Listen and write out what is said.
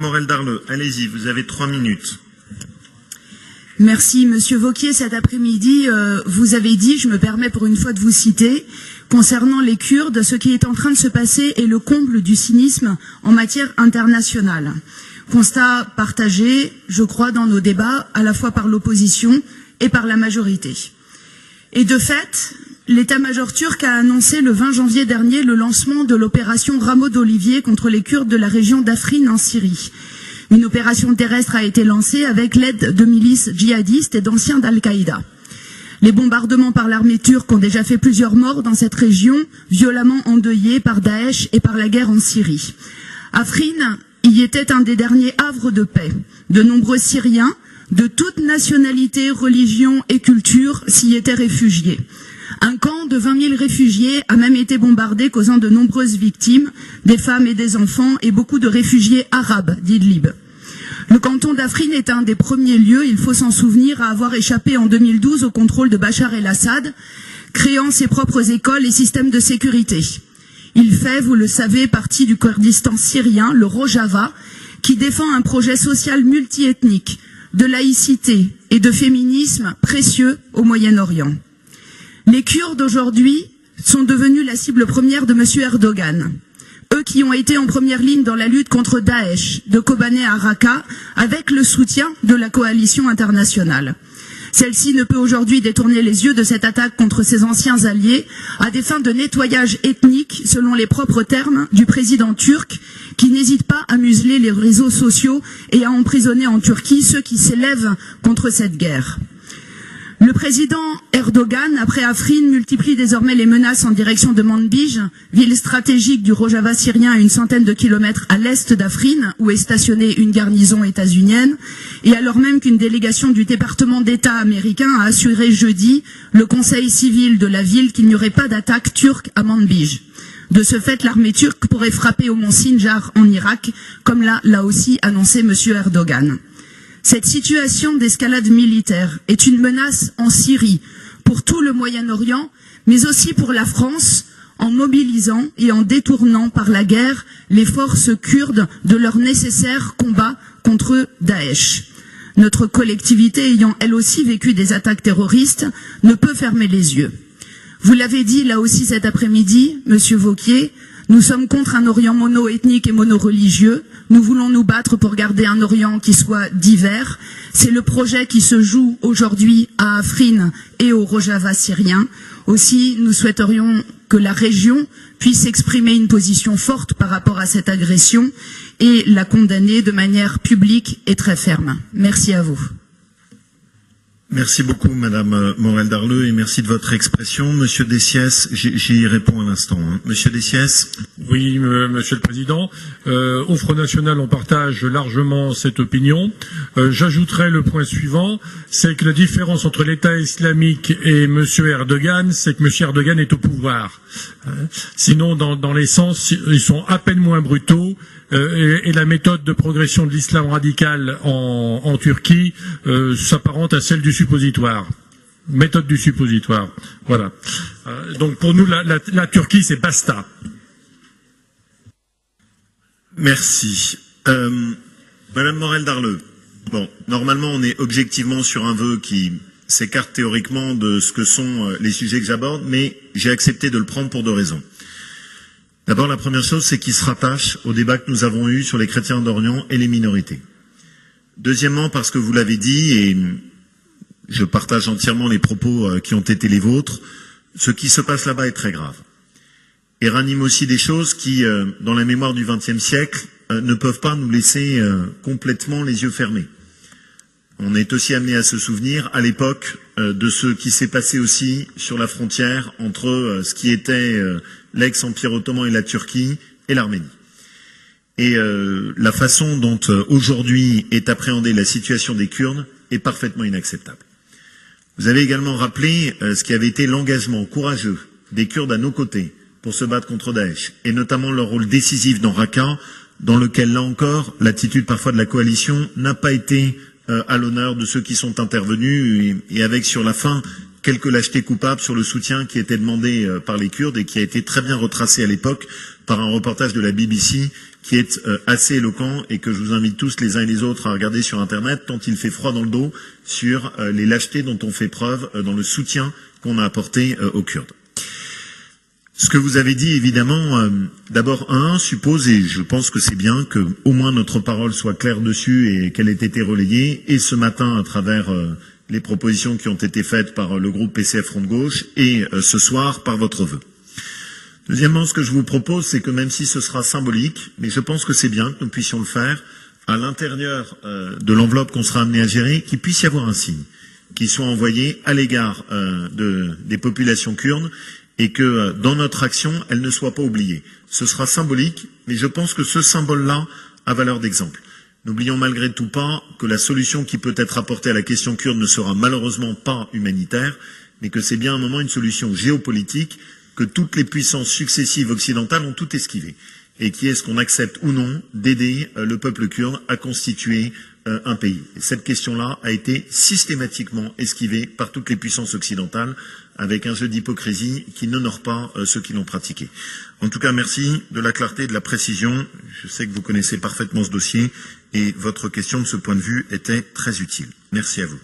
Morel Darleux, allez-y, vous avez 3 minutes. Merci, Monsieur Wauquiez. Cet après-midi, vous avez dit, je me permets pour une fois de vous citer, concernant les Kurdes, ce qui est en train de se passer est le comble du cynisme en matière internationale. Constat partagé, je crois, dans nos débats, à la fois par l'opposition et par la majorité. Et de fait, l'état-major turc a annoncé le 20 janvier dernier le lancement de l'opération Rameau d'Olivier contre les Kurdes de la région d'Afrin en Syrie. Une opération terrestre a été lancée avec l'aide de milices djihadistes et d'anciens d'Al-Qaïda. Les bombardements par l'armée turque ont déjà fait plusieurs morts dans cette région, violemment endeuillée par Daesh et par la guerre en Syrie. Afrin y était un des derniers havres de paix. De nombreux Syriens, de toute nationalité, religion et culture, s'y étaient réfugiés. Un camp de 20 000 réfugiés a même été bombardé, causant de nombreuses victimes, des femmes et des enfants, et beaucoup de réfugiés arabes d'Idlib. Le canton d'Afrin est un des premiers lieux, il faut s'en souvenir, à avoir échappé en 2012 au contrôle de Bachar el-Assad, créant ses propres écoles et systèmes de sécurité. Il fait, vous le savez, partie du Kurdistan syrien, le Rojava, qui défend un projet social multiethnique, de laïcité et de féminisme précieux au Moyen-Orient. Les Kurdes aujourd'hui sont devenus la cible première de M. Erdogan. Eux qui ont été en première ligne dans la lutte contre Daesh, de Kobané à Raqqa, avec le soutien de la coalition internationale. Celle-ci ne peut aujourd'hui détourner les yeux de cette attaque contre ses anciens alliés à des fins de nettoyage ethnique, selon les propres termes du président turc, qui n'hésite pas à museler les réseaux sociaux et à emprisonner en Turquie ceux qui s'élèvent contre cette guerre. Le président Erdogan, après Afrin, multiplie désormais les menaces en direction de Manbij, ville stratégique du Rojava syrien à une centaine de kilomètres à l'est d'Afrin, où est stationnée une garnison états-unienne, et alors même qu'une délégation du département d'État américain a assuré jeudi le conseil civil de la ville qu'il n'y aurait pas d'attaque turque à Manbij. De ce fait, l'armée turque pourrait frapper au mont Sinjar en Irak, comme l'a aussi annoncé M. Erdogan. Cette situation d'escalade militaire est une menace en Syrie, pour tout le Moyen-Orient, mais aussi pour la France, en mobilisant et en détournant par la guerre les forces kurdes de leur nécessaire combat contre Daesh. Notre collectivité, ayant elle aussi vécu des attaques terroristes, ne peut fermer les yeux. Vous l'avez dit là aussi cet après-midi, Monsieur Wauquiez, nous sommes contre un Orient mono-ethnique et mono-religieux. Nous voulons nous battre pour garder un Orient qui soit divers. C'est le projet qui se joue aujourd'hui à Afrin et au Rojava syrien. Aussi, nous souhaiterions que la région puisse exprimer une position forte par rapport à cette agression et la condamner de manière publique et très ferme. Merci à vous. Merci beaucoup, Madame Morel Darleux, et merci de votre expression. Monsieur Dessiès, j'y réponds à l'instant. Monsieur Dessiès. Oui, Monsieur le Président. Au Front National, on partage largement cette opinion. J'ajouterai le point suivant, c'est que la différence entre l'État islamique et Monsieur Erdogan, c'est que Monsieur Erdogan est au pouvoir. Sinon, dans l'essence, ils sont à peine moins brutaux. Et la méthode de progression de l'islam radical en Turquie s'apparente à celle du suppositoire. Méthode du suppositoire. Voilà. Donc pour nous, la Turquie, c'est basta. Merci. Madame Morel Darleux. Bon, normalement, on est objectivement sur un vœu qui s'écarte théoriquement de ce que sont les sujets que j'aborde, mais j'ai accepté de le prendre pour 2 raisons. D'abord, la première chose, c'est qu'il se rattache au débat que nous avons eu sur les chrétiens d'Orient et les minorités. Deuxièmement, parce que vous l'avez dit, et je partage entièrement les propos qui ont été les vôtres, ce qui se passe là-bas est très grave. Et ranime aussi des choses qui, dans la mémoire du XXe siècle, ne peuvent pas nous laisser complètement les yeux fermés. On est aussi amené à se souvenir, à l'époque, de ce qui s'est passé aussi sur la frontière entre ce qui était l'ex-empire ottoman et la Turquie et l'Arménie. Et la façon dont aujourd'hui est appréhendée la situation des Kurdes est parfaitement inacceptable. Vous avez également rappelé ce qui avait été l'engagement courageux des Kurdes à nos côtés pour se battre contre Daesh, et notamment leur rôle décisif dans Raqqa, dans lequel, là encore, l'attitude parfois de la coalition n'a pas été à l'honneur de ceux qui sont intervenus, et avec sur la fin quelques lâchetés coupables sur le soutien qui était demandé par les Kurdes et qui a été très bien retracé à l'époque par un reportage de la BBC qui est assez éloquent et que je vous invite tous les uns et les autres à regarder sur Internet, tant il fait froid dans le dos sur les lâchetés dont on fait preuve dans le soutien qu'on a apporté aux Kurdes. Ce que vous avez dit, évidemment, d'abord, suppose, et je pense que c'est bien, que au moins notre parole soit claire dessus et qu'elle ait été relayée, et ce matin à travers les propositions qui ont été faites par le groupe PCF Front de Gauche, et ce soir par votre vœu. Deuxièmement, ce que je vous propose, c'est que même si ce sera symbolique, mais je pense que c'est bien que nous puissions le faire, à l'intérieur de l'enveloppe qu'on sera amené à gérer, qu'il puisse y avoir un signe qui soit envoyé à l'égard des populations kurdes, et que dans notre action, elle ne soit pas oubliée. Ce sera symbolique, mais je pense que ce symbole-là a valeur d'exemple. N'oublions malgré tout pas que la solution qui peut être apportée à la question kurde ne sera malheureusement pas humanitaire, mais que c'est bien un moment une solution géopolitique que toutes les puissances successives occidentales ont tout esquivé, et qui est ce qu'on accepte ou non d'aider le peuple kurde à constituer un pays. Et cette question-là a été systématiquement esquivée par toutes les puissances occidentales, avec un jeu d'hypocrisie qui n'honore pas ceux qui l'ont pratiqué. En tout cas, merci de la clarté et de la précision. Je sais que vous connaissez parfaitement ce dossier, et votre question de ce point de vue était très utile. Merci à vous.